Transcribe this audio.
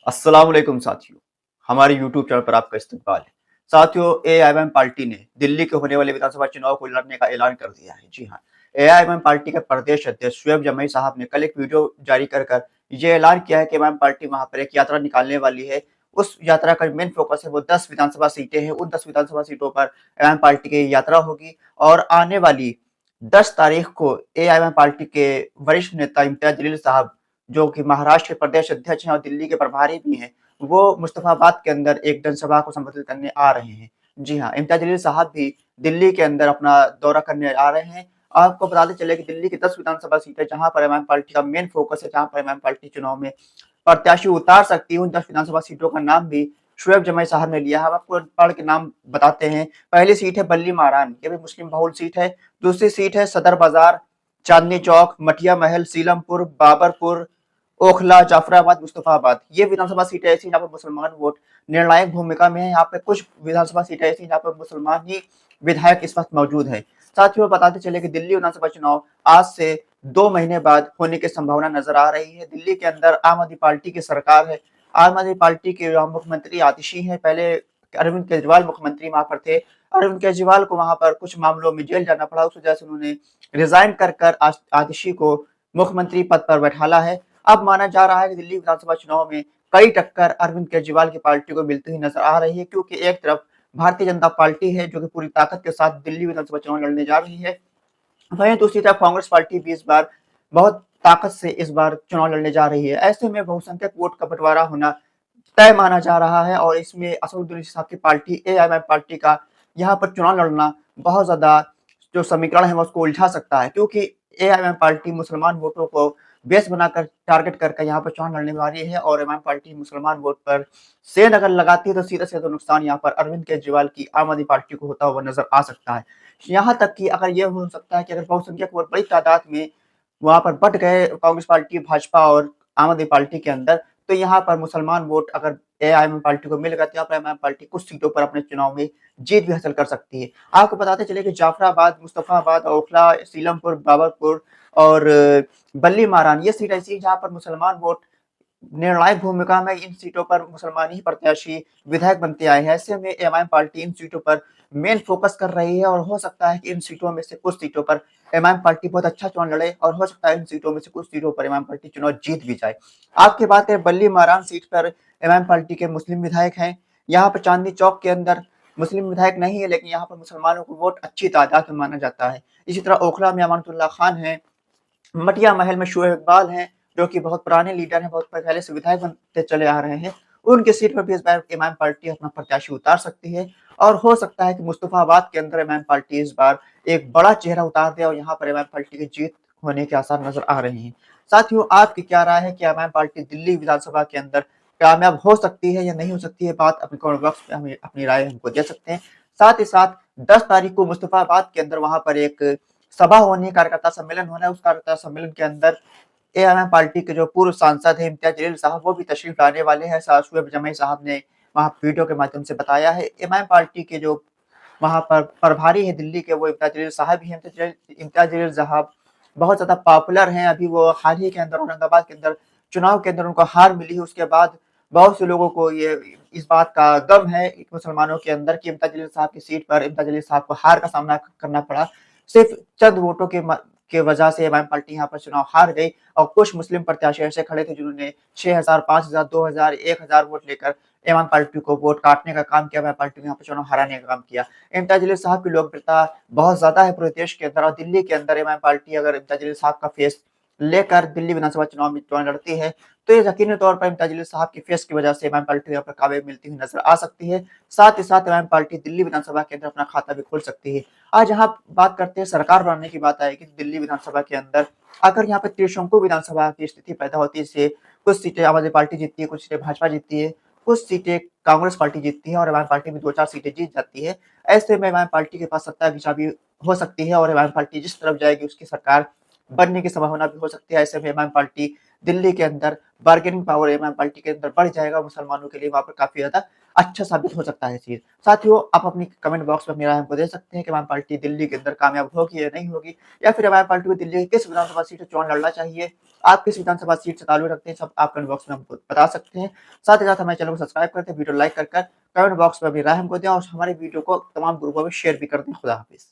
अस्सलाम वालेकुम साथियों, हमारे यूट्यूब चैनल पर आपका इस्तकबाल है। साथियों, एआईएमआईएम पार्टी ने दिल्ली के होने वाले विधानसभा चुनाव को लड़ने का ऐलान कर दिया है। जी हाँ, एआईएमआईएम पार्टी के प्रदेश अध्यक्ष शुएब जमई साहब ने कल एक वीडियो जारी कर ये ऐलान किया है कि एआईएमआईएम पार्टी वहां पर एक यात्रा निकालने वाली है। उस यात्रा का मेन फोकस है वो 10 विधानसभा सीटें हैं। उन 10 विधानसभा सीटों पर एआईएमआईएम पार्टी की यात्रा होगी और आने वाली 10 तारीख को एआईएमआईएम पार्टी के वरिष्ठ नेता इम्तियाज जलील साहब, जो कि महाराष्ट्र के प्रदेश अध्यक्ष हैं और दिल्ली के प्रभारी भी हैं, वो मुस्तफाबाद के अंदर एक जनसभा को संबोधित करने आ रहे हैं। जी हाँ, इम्तियाज जलील साहब भी दिल्ली के अंदर अपना दौरा करने आ रहे हैं। आपको बताते चले कि दिल्ली की 10 विधानसभा सीटें जहां पर एमआईएम पार्टी का मेन फोकस है, जहां पर एमआईएम पार्टी चुनाव में प्रत्याशी उतार सकती है, उन 10 विधानसभा सीटों का नाम भी शुएब जमाई साहब ने लिया है। हम आपको पढ़ के नाम बताते हैं। पहली सीट है बल्ली मारान, ये भी मुस्लिम बहुल सीट है। दूसरी सीट है सदर बाजार, चांदनी चौक, मठिया महल, सीलमपुर, बाबरपुर, ओखला, जाफराबाद, मुस्तफाबाद। ये विधानसभा सीटें ऐसी जहाँ पर मुसलमान वोट निर्णायक भूमिका में है। यहाँ पे कुछ विधानसभा सीटें ऐसी जहाँ पर मुसलमान ही विधायक इस वक्त मौजूद है। साथियों, बताते चले कि दिल्ली विधानसभा चुनाव आज से 2 महीने बाद होने की संभावना नजर आ रही है। दिल्ली के अंदर आम आदमी पार्टी की सरकार है। आम आदमी पार्टी के मुख्यमंत्री आतिशी हैं। पहले अरविंद केजरीवाल मुख्यमंत्री वहां पर थे। अरविंद केजरीवाल को वहां पर कुछ मामलों में जेल जाना पड़ा, उस वजह से उन्होंने रिजाइन कर आतिशी को मुख्यमंत्री पद पर बैठाला है। अब माना जा रहा है कि दिल्ली विधानसभा चुनाव में कई टक्कर अरविंद केजरीवाल की पार्टी को मिलती हुई नजर आ रही है, क्योंकि एक तरफ भारतीय जनता पार्टी है जो कि पूरी ताकत के साथ दिल्ली विधानसभा चुनाव लड़ने जा रही है। वहीं दूसरी तरफ कांग्रेस पार्टी भी इस बार बहुत ताकत से इस बार चुनाव लड़ने जा रही है। ऐसे में बहुसंख्यक वोट का बंटवारा होना तय माना जा रहा है और इसमें असदुद्दीन साहब की पार्टी एआईएमआईएम पार्टी का यहाँ पर चुनाव लड़ना बहुत ज्यादा जो समीकरण है वो उसको उलझा सकता है, क्योंकि एआईएमआईएम पार्टी मुसलमान वोटों को बेस बनाकर टारगेट करके यहाँ पर चुनाव लड़ने वाली है और एमआईएम पार्टी मुसलमान वोट पर सेंध अगर लगाती है तो सीधा सीधा नुकसान यहाँ पर अरविंद केजरीवाल की आम आदमी पार्टी को होता हुआ नजर आ सकता है। यहाँ तक कि अगर ये हो सकता है कि अगर बहुसंख्यक वोट बड़ी तादाद में वहां पर बट गए कांग्रेस पार्टी, भाजपा और आम आदमी पार्टी के अंदर, तो यहाँ पर मुसलमान वोट अगर एआईएमआईएम पार्टी को मिल गया तो यहाँ पर एमआईएम पार्टी कुछ सीटों पर अपने चुनाव में जीत भी हासिल कर सकती है। आपको बताते चले कि जाफराबाद, मुस्तफाबाद, ओखला, सीलमपुर, बाबरपुर और बल्ली मारान ये सीट ऐसी है जहाँ पर मुसलमान वोट निर्णायक भूमिका में। इन सीटों पर मुसलमान ही प्रत्याशी विधायक बनते आए हैं। ऐसे में एमआईएम पार्टी इन सीटों पर मेन फोकस कर रही है और हो सकता है कि इन सीटों में से कुछ सीटों पर एमआईएम पार्टी बहुत अच्छा चुनाव लड़े और हो सकता है इन सीटों में से कुछ सीटों पर एमआईएम पार्टी चुनाव जीत भी जाए। आपकी बात है बल्ली मारान सीट पर एमआईएम पार्टी के मुस्लिम विधायक हैं। यहाँ पर चांदनी चौक के अंदर मुस्लिम विधायक नहीं है, लेकिन यहाँ पर मुसलमानों को वोट अच्छी तादाद में माना जाता है। इसी तरह ओखला में अमानतुल्लाह खान है। मटिया महल में शोएब इकबाल हैं, जो कि बहुत पुराने लीडर हैं, बहुत पहले से विधायक बनते चले आ रहे हैं। उनकी सीट पर भी इस बार इमाम पार्टी अपना प्रत्याशी उतार सकती है और हो सकता है कि मुस्तफाबाद के अंदर इमाम पार्टी इस बार एक बड़ा चेहरा उतार दे और यहाँ पर इमाम पार्टी की जीत होने के आसार नजर आ रहे हैं। साथियों, आपकी क्या राय है कि इमाम पार्टी दिल्ली विधानसभा के अंदर कामयाब हो सकती है या नहीं हो सकती है? बात अपने कमेंट बॉक्स में हमें अपनी राय हमको दे सकते हैं। साथ ही साथ 10 तारीख को मुस्तफाबाद के अंदर वहां पर एक सभा होनी, कार्यकर्ता सम्मेलन होना है। उस कार्यकर्ता सम्मेलन के अंदर एआईएमआईएम पार्टी के जो पूर्व सांसद हैं इम्तियाज जलील साहब, वो भी तशरीफ लाने वाले हैं। शुएब जमाई साहब ने वहां वीडियो के माध्यम से बताया है। एमआईएम पार्टी के जो वहां पर प्रभारी है दिल्ली के, वो इम्तियाज जलील साहब ही हैं। इम्तियाज जलील साहब बहुत ज्यादा पॉपुलर हैं। अभी वो हाल ही के अंदर औरंगाबाद के अंदर चुनाव के अंदर उनको हार मिली है। उसके बाद बहुत से लोगों को ये इस बात का गम है मुसलमानों के अंदर कि इम्तियाज जलील साहब की सीट पर इम्तियाज जलील साहब को हार का सामना करना पड़ा। सिर्फ चंद वोटों के वजह से एमआईएम पार्टी यहाँ पर चुनाव हार गई और कुछ मुस्लिम प्रत्याशी ऐसे खड़े थे जिन्होंने 6,000, 5,000, 2,000, 1,000 वोट लेकर एमआईएम पार्टी को वोट काटने का काम किया। एमआईएम पार्टी को यहाँ पर चुनाव हराने का काम किया। इम्तियाज जलील साहब की लोकप्रियता बहुत ज्यादा है पूरे देश के अंदर और दिल्ली के अंदर एमआईएम पार्टी अगर इम्तियाज जलील साहब का फेस लेकर दिल्ली विधानसभा चुनाव में चुनाव लड़ती है तो ये यकीनी तौर पर इम्तियाज जलील साहब की फेस की वजह से एमआईएम पार्टी यहाँ पर कामयाबी मिलती हुई नजर आ सकती है। साथ ही साथ एमआईएम पार्टी दिल्ली विधानसभा के अंदर अपना खाता भी खोल सकती है। आज यहाँ बात करते हैं सरकार बनाने की बात आएगी दिल्ली विधानसभा के अंदर। अगर यहाँ पे त्रिशंकु विधानसभा की स्थिति पैदा होती है, इससे कुछ सीटें आम आदमी पार्टी जीतती है, कुछ सीटें भाजपा जीतती है, कुछ सीटें कांग्रेस पार्टी जीतती है और एमआईएम पार्टी भी 2-4 सीटें जीत जाती है। ऐसे में एमआईएम पार्टी के पास सत्ता की चाबी हो सकती है और एमआईएम पार्टी जिस तरफ जाएगी उसकी सरकार बनने की संभावना भी हो सकती है। ऐसे में एमआईएम पार्टी दिल्ली के अंदर बार्गेनिंग पावर एआईएमआईएम पार्टी के अंदर बढ़ जाएगा, मुसलमानों के लिए वहाँ पर काफ़ी ज़्यादा अच्छा साबित हो सकता है ये चीज़। साथियों, आप अपनी कमेंट बॉक्स में अपनी राय हमको दे सकते हैं कि एआईएमआईएम पार्टी दिल्ली के अंदर कामयाब होगी या नहीं होगी, या फिर एआईएमआईएम पार्टी को दिल्ली की किस विधानसभा सीट से चुनाव लड़ना चाहिए। आप किस विधानसभा सीट से ताल्लुक रखते हैं, सब आप कमेंट बॉक्स में हमको बता सकते हैं। साथ ही साथ हमारे चैनल को सब्सक्राइब करके वीडियो लाइक कर कमेंट बॉक्स में अपनी राय हमको दें और हमारे वीडियो को तमाम ग्रुपों में शेयर भी कर दें। खुदा हाफिज़।